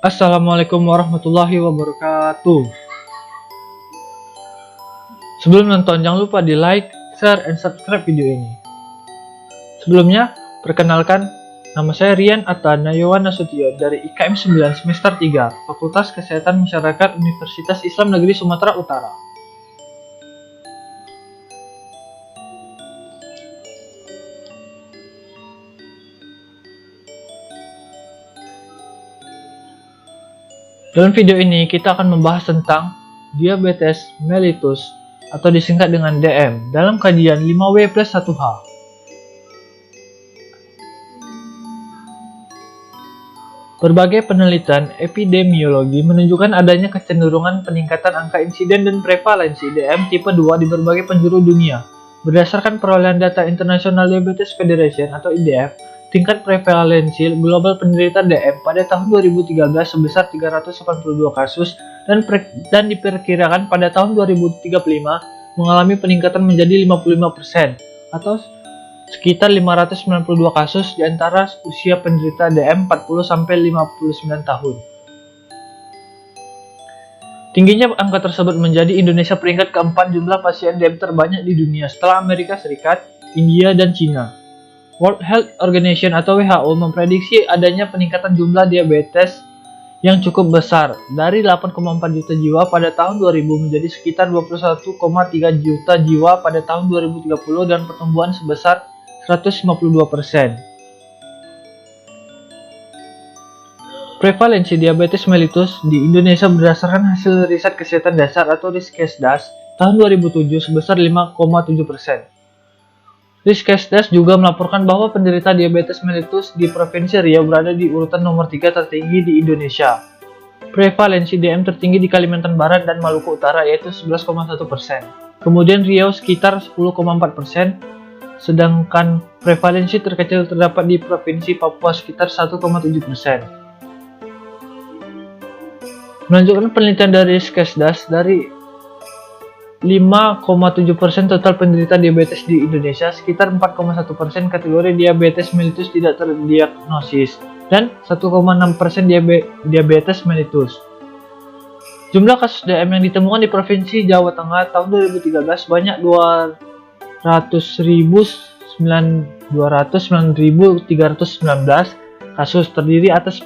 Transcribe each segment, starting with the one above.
Assalamualaikum warahmatullahi wabarakatuh. Sebelum nonton, jangan lupa di like, share, and subscribe video ini. Sebelumnya, perkenalkan, nama saya Rian Atana Yowan Nasution dari IKM 9 semester 3, Fakultas Kesehatan Masyarakat Universitas Islam Negeri Sumatera Utara. Dalam video ini kita akan membahas tentang diabetes mellitus atau disingkat dengan DM dalam kajian 5W+1H. Berbagai penelitian epidemiologi menunjukkan adanya kecenderungan peningkatan angka insiden dan prevalensi DM tipe 2 di berbagai penjuru dunia. Berdasarkan perolehan data International Diabetes Federation atau IDF, tingkat prevalensi global penderita DM pada tahun 2013 sebesar 382 kasus dan diperkirakan pada tahun 2035 mengalami peningkatan menjadi 55% atau sekitar 592 kasus di antara usia penderita DM 40-59 tahun. Tingginya angka tersebut menjadi Indonesia peringkat keempat jumlah pasien DM terbanyak di dunia setelah Amerika Serikat, India, dan Cina. World Health Organization atau WHO memprediksi adanya peningkatan jumlah diabetes yang cukup besar dari 8,4 juta jiwa pada tahun 2000 menjadi sekitar 21,3 juta jiwa pada tahun 2030 dan pertumbuhan sebesar 152%. Prevalensi diabetes mellitus di Indonesia berdasarkan hasil riset kesehatan dasar atau Riskesdas tahun 2007 sebesar 5,7%. Riskesdas juga melaporkan bahwa penderita diabetes mellitus di Provinsi Riau berada di urutan nomor 3 tertinggi di Indonesia. Prevalensi DM tertinggi di Kalimantan Barat dan Maluku Utara yaitu 11,1%. Kemudian Riau sekitar 10,4%, sedangkan prevalensi terkecil terdapat di Provinsi Papua sekitar 1,7%. Menunjukkan penelitian dari Riskesdas, dari 5,7% total penderita diabetes di Indonesia, sekitar 4,1% kategori diabetes mellitus tidak terdiagnosis, dan 1,6% diabetes mellitus. Jumlah kasus DM yang ditemukan di Provinsi Jawa Tengah tahun 2013 banyak 209.319 kasus, terdiri atas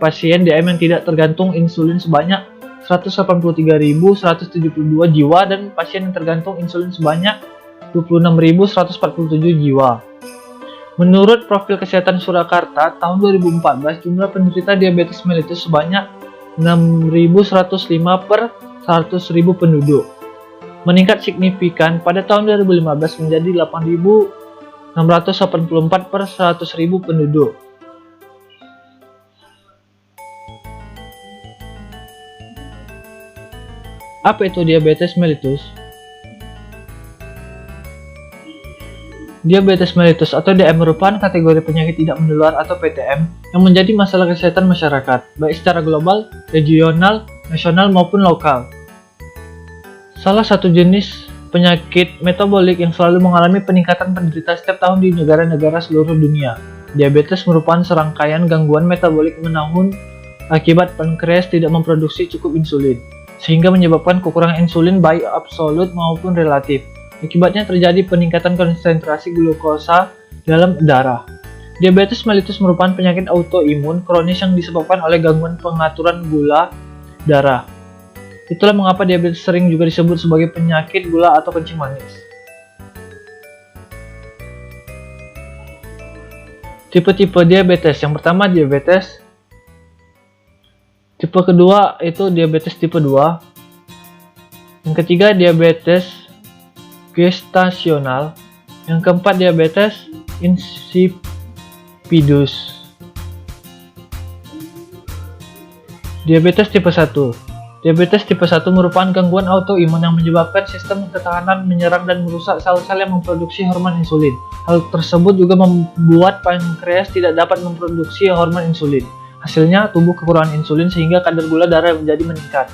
pasien DM yang tidak tergantung insulin sebanyak 183.172 jiwa dan pasien yang tergantung insulin sebanyak 26.147 jiwa. Menurut Profil Kesehatan Surakarta tahun 2014, jumlah penderita diabetes mellitus sebanyak 6.105 per 100.000 penduduk. Meningkat signifikan pada tahun 2015 menjadi 8.684 per 100.000 penduduk. Apa itu diabetes mellitus? Diabetes mellitus atau DM merupakan kategori penyakit tidak menular atau PTM yang menjadi masalah kesehatan masyarakat, baik secara global, regional, nasional maupun lokal. Salah satu jenis penyakit metabolik yang selalu mengalami peningkatan penderita setiap tahun di negara-negara seluruh dunia. Diabetes merupakan serangkaian gangguan metabolik menahun akibat pankreas tidak memproduksi cukup insulin, sehingga menyebabkan kekurangan insulin baik absolut maupun relatif. Akibatnya terjadi peningkatan konsentrasi glukosa dalam darah. Diabetes mellitus merupakan penyakit autoimun kronis yang disebabkan oleh gangguan pengaturan gula darah. Itulah mengapa diabetes sering juga disebut sebagai penyakit gula atau kencing manis. Tipe-tipe diabetes. Yang pertama diabetes tipe kedua itu diabetes tipe 2. Yang ketiga diabetes gestasional. Yang keempat diabetes insipidus. Diabetes tipe 1. Diabetes tipe 1 merupakan gangguan autoimun yang menyebabkan sistem ketahanan menyerang dan merusak sel-sel yang memproduksi hormon insulin. Hal tersebut juga membuat pankreas tidak dapat memproduksi hormon insulin. Hasilnya, tubuh kekurangan insulin sehingga kadar gula darah menjadi meningkat.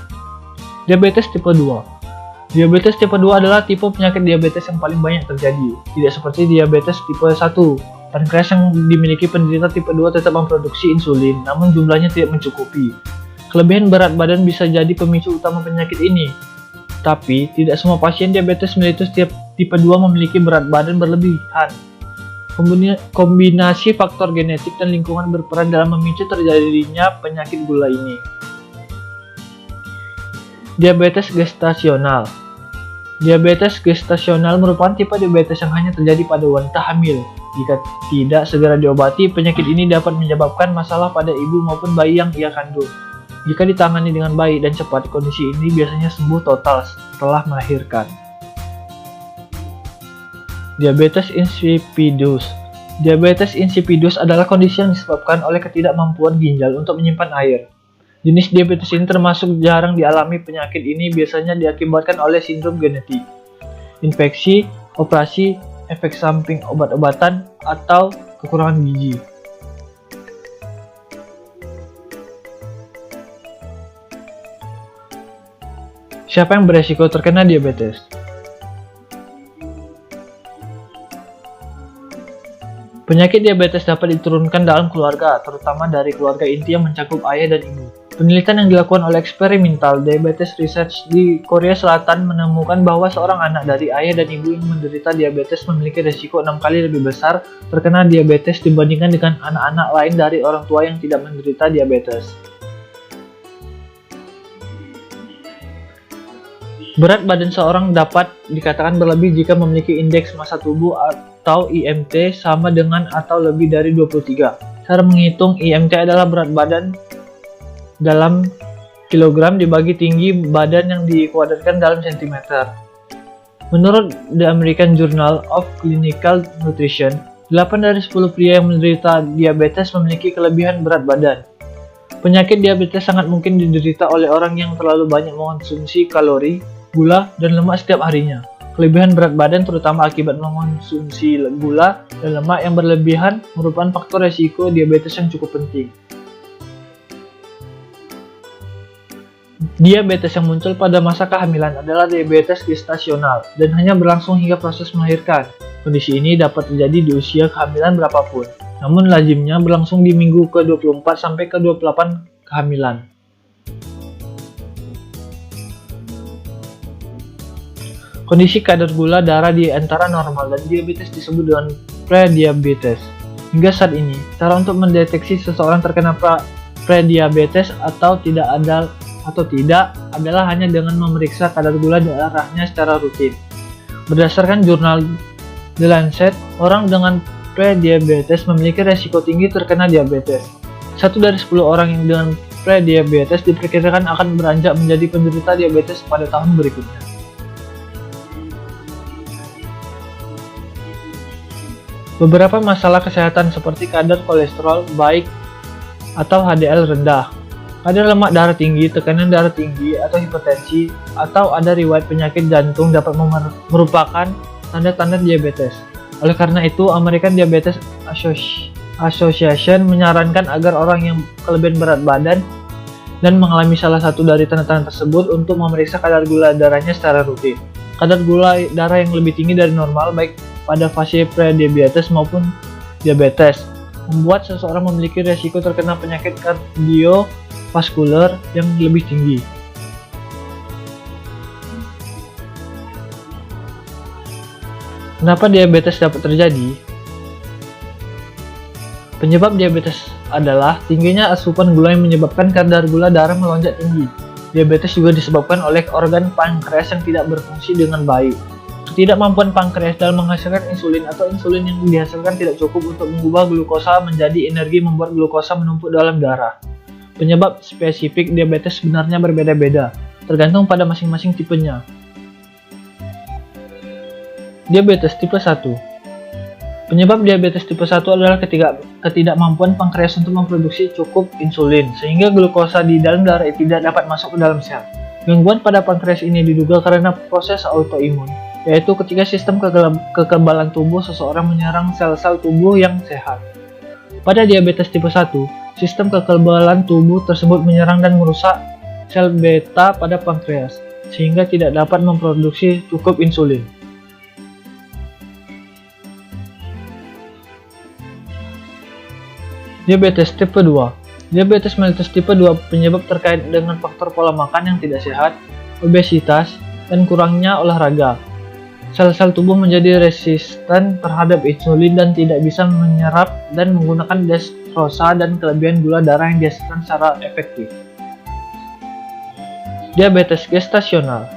Diabetes tipe 2. Diabetes tipe 2 adalah tipe penyakit diabetes yang paling banyak terjadi. Tidak seperti diabetes tipe 1. Pankreas yang dimiliki penderita tipe 2 tetap memproduksi insulin, namun jumlahnya tidak mencukupi. Kelebihan berat badan bisa jadi pemicu utama penyakit ini, tapi tidak semua pasien diabetes mellitus tipe 2 memiliki berat badan berlebihan. Kombinasi faktor genetik dan lingkungan berperan dalam memicu terjadinya penyakit gula ini. Diabetes gestasional. Diabetes gestasional merupakan tipe diabetes yang hanya terjadi pada wanita hamil. Jika tidak segera diobati, penyakit ini dapat menyebabkan masalah pada ibu maupun bayi yang ia kandung. Jika ditangani dengan baik dan cepat, kondisi ini biasanya sembuh total setelah melahirkan. Diabetes insipidus. Diabetes insipidus adalah kondisi yang disebabkan oleh ketidakmampuan ginjal untuk menyimpan air. Jenis diabetes ini termasuk jarang dialami. Penyakit ini biasanya diakibatkan oleh sindrom genetik, infeksi, operasi, efek samping obat-obatan, atau kekurangan gizi. Siapa yang beresiko terkena diabetes? Penyakit diabetes dapat diturunkan dalam keluarga, terutama dari keluarga inti yang mencakup ayah dan ibu. Penelitian yang dilakukan oleh Experimental Diabetes Research di Korea Selatan menemukan bahwa seorang anak dari ayah dan ibu yang menderita diabetes memiliki risiko 6 kali lebih besar terkena diabetes dibandingkan dengan anak-anak lain dari orang tua yang tidak menderita diabetes. Berat badan seorang dapat dikatakan berlebih jika memiliki indeks massa tubuh atau IMT sama dengan atau lebih dari 23. Cara menghitung IMT adalah berat badan dalam kilogram dibagi tinggi badan yang dikuadratkan dalam sentimeter. Menurut The American Journal of Clinical Nutrition, 8 dari 10 pria yang menderita diabetes memiliki kelebihan berat badan. Penyakit diabetes sangat mungkin diderita oleh orang yang terlalu banyak mengonsumsi kalori, gula, dan lemak setiap harinya. Kelebihan berat badan terutama akibat mengonsumsi gula dan lemak yang berlebihan merupakan faktor resiko diabetes yang cukup penting. Diabetes yang muncul pada masa kehamilan adalah diabetes gestasional dan hanya berlangsung hingga proses melahirkan. Kondisi ini dapat terjadi di usia kehamilan berapapun, namun lazimnya berlangsung di minggu ke-24 sampai ke-28 kehamilan. Kondisi kadar gula darah di antara normal dan diabetes disebut dengan prediabetes. Hingga saat ini, cara untuk mendeteksi seseorang terkena prediabetes atau tidak adalah hanya dengan memeriksa kadar gula darahnya secara rutin. Berdasarkan jurnal The Lancet, orang dengan prediabetes memiliki resiko tinggi terkena diabetes. 1 dari 10 orang yang dengan prediabetes diperkirakan akan beranjak menjadi penderita diabetes pada tahun berikutnya. Beberapa masalah kesehatan seperti kadar kolesterol baik atau HDL rendah, kadar lemak darah tinggi, tekanan darah tinggi atau hipertensi, atau ada riwayat penyakit jantung dapat merupakan tanda-tanda diabetes. Oleh karena itu, American Diabetes Association menyarankan agar orang yang kelebihan berat badan dan mengalami salah satu dari tanda-tanda tersebut untuk memeriksa kadar gula darahnya secara rutin. Kadar gula darah yang lebih tinggi dari normal baik pada fase prediabetes maupun diabetes membuat seseorang memiliki resiko terkena penyakit kardiovaskuler yang lebih tinggi. Kenapa diabetes dapat terjadi? Penyebab diabetes adalah tingginya asupan gula yang menyebabkan kadar gula darah melonjak tinggi. Diabetes juga disebabkan oleh organ pankreas yang tidak berfungsi dengan baik. Ketidakmampuan pankreas dalam menghasilkan insulin atau insulin yang dihasilkan tidak cukup untuk mengubah glukosa menjadi energi membuat glukosa menumpuk dalam darah. Penyebab spesifik diabetes sebenarnya berbeda-beda, tergantung pada masing-masing tipenya. Diabetes tipe 1. Penyebab diabetes tipe 1 adalah ketidakmampuan pankreas untuk memproduksi cukup insulin, sehingga glukosa di dalam darah tidak dapat masuk ke dalam sel. Gangguan pada pankreas ini diduga karena proses autoimun, yaitu ketika sistem kekebalan tubuh seseorang menyerang sel-sel tubuh yang sehat. Pada diabetes tipe 1, sistem kekebalan tubuh tersebut menyerang dan merusak sel beta pada pankreas, sehingga tidak dapat memproduksi cukup insulin. Diabetes tipe 2. Diabetes mellitus tipe 2 penyebab terkait dengan faktor pola makan yang tidak sehat, obesitas, dan kurangnya olahraga. Sel-sel tubuh menjadi resisten terhadap insulin dan tidak bisa menyerap dan menggunakan dextrosa dan kelebihan gula darah yang dihasilkan secara efektif. Diabetes gestasional.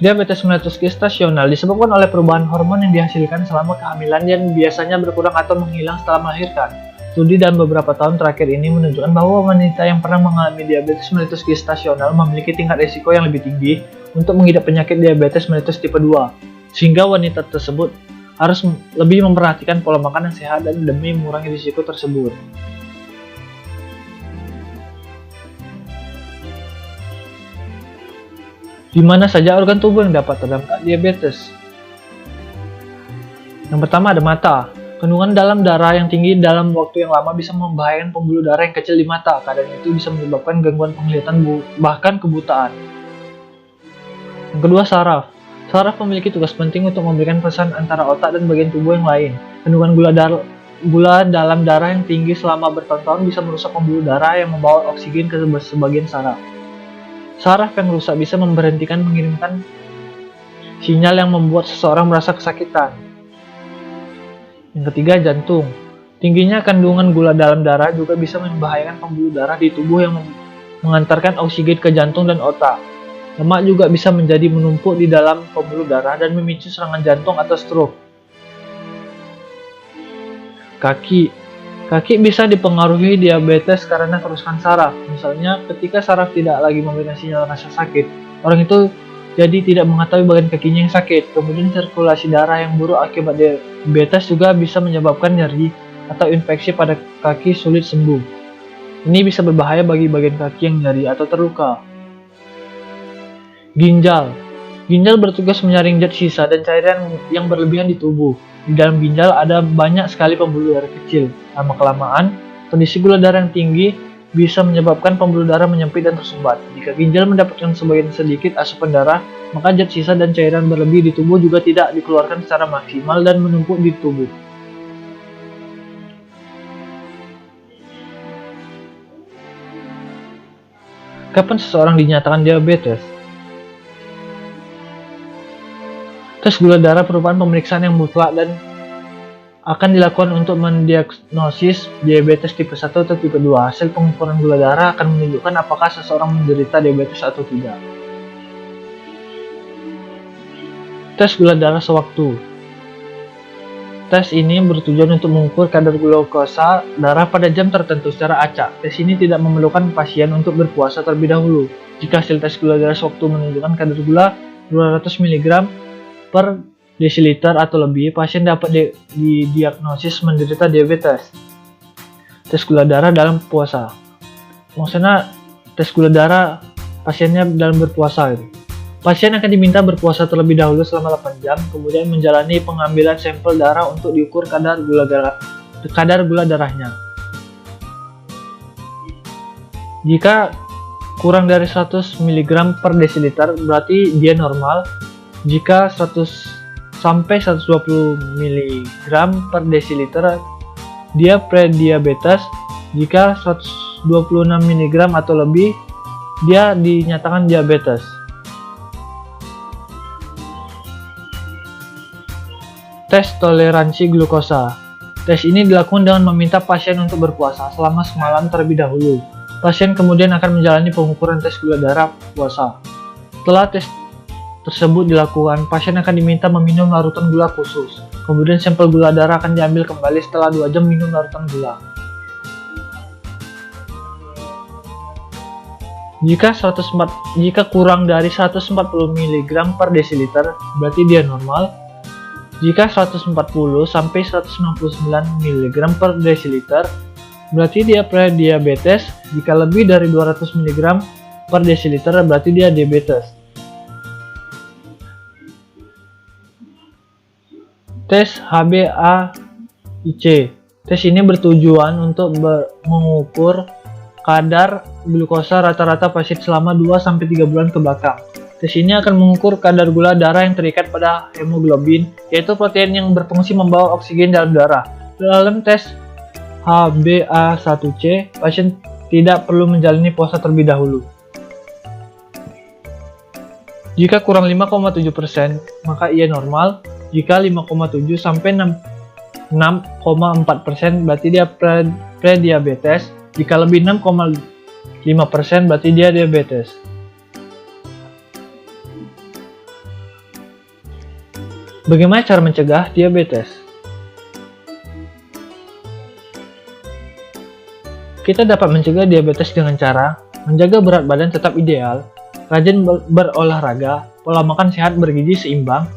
Diabetes mellitus gestasional disebabkan oleh perubahan hormon yang dihasilkan selama kehamilan yang biasanya berkurang atau menghilang setelah melahirkan. Studi dalam beberapa tahun terakhir ini menunjukkan bahwa wanita yang pernah mengalami diabetes mellitus gestasional memiliki tingkat risiko yang lebih tinggi untuk mengidap penyakit diabetes mellitus tipe 2, sehingga wanita tersebut harus lebih memperhatikan pola makan yang sehat dan demi mengurangi risiko tersebut. Di mana saja organ tubuh yang dapat terdampak diabetes? Yang pertama ada mata. Kandungan dalam darah yang tinggi dalam waktu yang lama bisa membahayakan pembuluh darah yang kecil di mata. Keadaan itu bisa menyebabkan gangguan penglihatan bahkan kebutaan. Yang kedua, saraf. Saraf memiliki tugas penting untuk memberikan pesan antara otak dan bagian tubuh yang lain. Kandungan gula dalam darah yang tinggi selama bertahun-tahun bisa merusak pembuluh darah yang membawa oksigen ke sebagian saraf. Saraf yang rusak bisa memberhentikan mengirimkan sinyal yang membuat seseorang merasa kesakitan. Yang ketiga, jantung. Tingginya kandungan gula dalam darah juga bisa membahayakan pembuluh darah di tubuh yang mengantarkan oksigen ke jantung dan otak. Lemak juga bisa menjadi menumpuk di dalam pembuluh darah dan memicu serangan jantung atau stroke. Kaki. Kaki bisa dipengaruhi diabetes karena kerusakan saraf. Misalnya, ketika saraf tidak lagi memberikan sinyal rasa sakit, orang itu jadi tidak mengetahui bagian kakinya yang sakit. Kemudian sirkulasi darah yang buruk akibat diabetes juga bisa menyebabkan nyeri atau infeksi pada kaki sulit sembuh. Ini bisa berbahaya bagi bagian kaki yang nyeri atau terluka. Ginjal. Ginjal bertugas menyaring zat sisa dan cairan yang berlebihan di tubuh. Di dalam ginjal ada banyak sekali pembuluh darah kecil. Lama-kelamaan, kondisi gula darah yang tinggi bisa menyebabkan pembuluh darah menyempit dan tersumbat. Jika ginjal mendapatkan sebagian sedikit asupan darah, maka zat sisa dan cairan berlebih di tubuh juga tidak dikeluarkan secara maksimal dan menumpuk di tubuh. Kapan seseorang dinyatakan diabetes? Tes gula darah merupakan pemeriksaan yang mutlak dan akan dilakukan untuk mendiagnosis diabetes tipe 1 atau tipe 2. Hasil pengukuran gula darah akan menunjukkan apakah seseorang menderita diabetes atau tidak. Tes gula darah sewaktu. Tes ini bertujuan untuk mengukur kadar glukosa darah pada jam tertentu secara acak. Tes ini tidak memerlukan pasien untuk berpuasa terlebih dahulu. Jika hasil tes gula darah sewaktu menunjukkan kadar gula 200 mg per desiliter atau lebih, pasien dapat didiagnosis menderita diabetes. Tes gula darah dalam puasa. Maksudnya tes gula darah pasiennya dalam berpuasa gitu. Pasien akan diminta berpuasa terlebih dahulu selama 8 jam, kemudian menjalani pengambilan sampel darah untuk diukur kadar gula darahnya. Jika kurang dari 100 mg per desiliter berarti dia normal. Jika 100 sampai 120 mg per desiliter dia prediabetes. Jika 126 mg atau lebih dia dinyatakan diabetes. Tes toleransi glukosa. Tes ini dilakukan dengan meminta pasien untuk berpuasa selama semalam terlebih dahulu. Pasien kemudian akan menjalani pengukuran tes gula darah puasa. Setelah tes tersebut dilakukan, pasien akan diminta meminum larutan gula khusus. Kemudian sampel gula darah akan diambil kembali setelah 2 jam minum larutan gula. Jika kurang dari 140 mg per desiliter berarti dia normal. Jika 140 sampai 169 mg per desiliter berarti dia prediabetes. Jika lebih dari 200 mg per desiliter berarti dia diabetes. Tes HbA1c. Tes ini bertujuan untuk mengukur kadar glukosa rata-rata pasien selama 2-3 bulan ke belakang. Tes ini akan mengukur kadar gula darah yang terikat pada hemoglobin, yaitu protein yang berfungsi membawa oksigen dalam darah. Dalam tes HbA1c, pasien tidak perlu menjalani puasa terlebih dahulu. Jika kurang 5,7%, maka ia normal. Jika 5,7 sampai 6,4%, berarti dia prediabetes. Jika lebih 6,5%, berarti dia diabetes. Bagaimana cara mencegah diabetes? Kita dapat mencegah diabetes dengan cara menjaga berat badan tetap ideal, rajin berolahraga, pola makan sehat bergizi seimbang,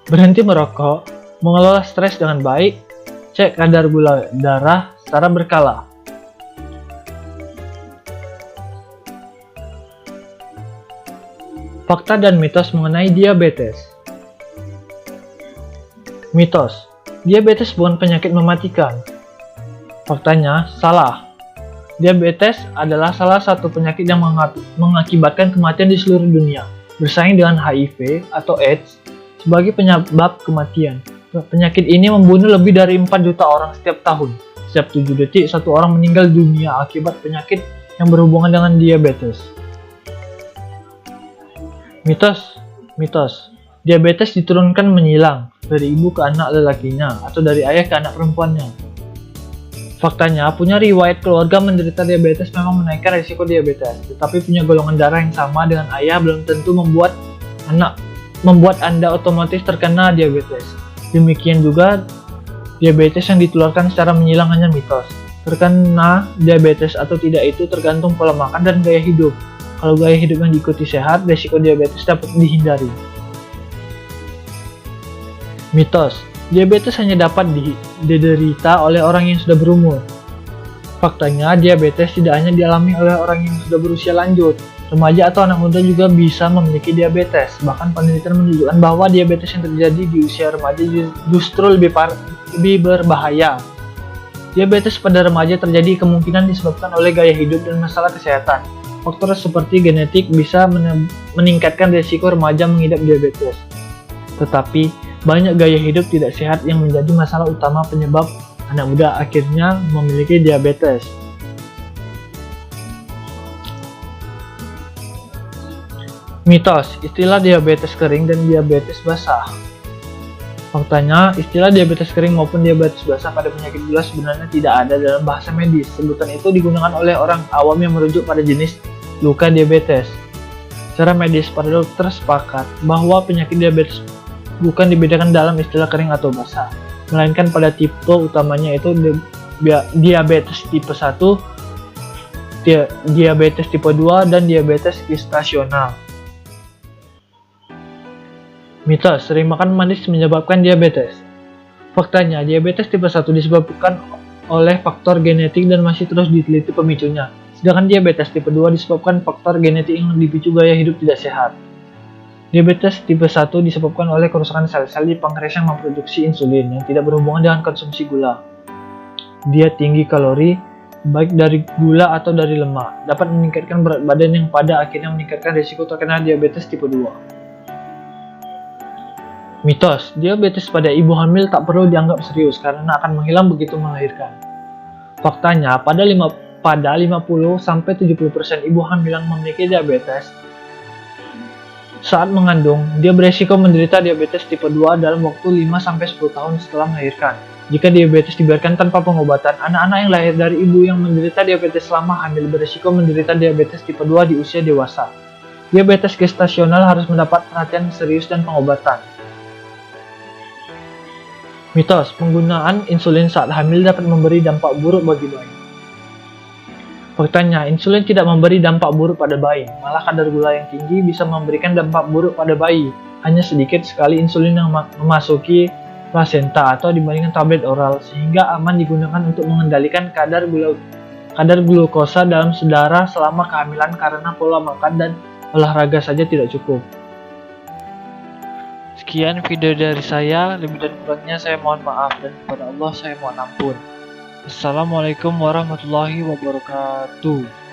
berhenti merokok, mengelola stres dengan baik, cek kadar gula darah secara berkala. Fakta dan mitos mengenai diabetes. Mitos, diabetes bukan penyakit mematikan. Faktanya, salah. Diabetes adalah salah satu penyakit yang mengakibatkan kematian di seluruh dunia, bersaing dengan HIV atau AIDS sebagai penyebab kematian. Penyakit ini membunuh lebih dari 4 juta orang setiap tahun. Setiap 7 detik, satu orang meninggal dunia akibat penyakit yang berhubungan dengan diabetes. Mitos. Diabetes diturunkan menyilang dari ibu ke anak lelakinya atau dari ayah ke anak perempuannya. Faktanya, punya riwayat keluarga menderita diabetes memang menaikkan risiko diabetes, tetapi punya golongan darah yang sama dengan ayah belum tentu membuat Anda otomatis terkena diabetes. Demikian juga, diabetes yang ditularkan secara menyilang hanya mitos. Terkena diabetes atau tidak itu tergantung pola makan dan gaya hidup. Kalau gaya hidup yang diikuti sehat, risiko diabetes dapat dihindari. Mitos, diabetes hanya dapat diderita oleh orang yang sudah berumur. Faktanya, diabetes tidak hanya dialami oleh orang yang sudah berusia lanjut. Remaja atau anak muda juga bisa memiliki diabetes. Bahkan penelitian menunjukkan bahwa diabetes yang terjadi di usia remaja justru lebih berbahaya. Diabetes pada remaja terjadi kemungkinan disebabkan oleh gaya hidup dan masalah kesehatan. Faktor seperti genetik bisa meningkatkan risiko remaja mengidap diabetes. Tetapi, banyak gaya hidup tidak sehat yang menjadi masalah utama penyebab anak muda akhirnya memiliki diabetes. Mitos, istilah diabetes kering dan diabetes basah. Faktanya, istilah diabetes kering maupun diabetes basah pada penyakit gula sebenarnya tidak ada dalam bahasa medis. Sebutan itu digunakan oleh orang awam yang merujuk pada jenis luka diabetes. Secara medis, para dokter sepakat bahwa penyakit diabetes bukan dibedakan dalam istilah kering atau basah, melainkan pada tipe utamanya yaitu diabetes tipe 1, diabetes tipe 2, dan diabetes gestasional. Mitos, sering makan manis menyebabkan diabetes. Faktanya, diabetes tipe 1 disebabkan oleh faktor genetik dan masih terus diteliti pemicunya. Sedangkan diabetes tipe 2 disebabkan faktor genetik yang dipicu gaya hidup tidak sehat. Diabetes tipe 1 disebabkan oleh kerusakan sel-sel di pankreas yang memproduksi insulin yang tidak berhubungan dengan konsumsi gula. Diet tinggi kalori, baik dari gula atau dari lemak, dapat meningkatkan berat badan yang pada akhirnya meningkatkan risiko terkena diabetes tipe 2. Mitos, diabetes pada ibu hamil tak perlu dianggap serius karena akan menghilang begitu melahirkan. Faktanya, pada 50-70% ibu hamil yang memiliki diabetes saat mengandung, dia beresiko menderita diabetes tipe 2 dalam waktu 5-10 tahun setelah melahirkan. Jika diabetes dibiarkan tanpa pengobatan, anak-anak yang lahir dari ibu yang menderita diabetes selama hamil beresiko menderita diabetes tipe 2 di usia dewasa. Diabetes gestasional harus mendapat perhatian serius dan pengobatan. Mitos, penggunaan insulin saat hamil dapat memberi dampak buruk bagi bayi. Faktanya, insulin tidak memberi dampak buruk pada bayi, malah kadar gula yang tinggi bisa memberikan dampak buruk pada bayi. Hanya sedikit sekali insulin yang memasuki plasenta atau dibandingkan tablet oral, sehingga aman digunakan untuk mengendalikan kadar glukosa dalam darah selama kehamilan karena pola makan dan olahraga saja tidak cukup. Sekian video dari saya, lebih dan kurangnya saya mohon maaf dan kepada Allah saya mohon ampun. Assalamualaikum warahmatullahi wabarakatuh.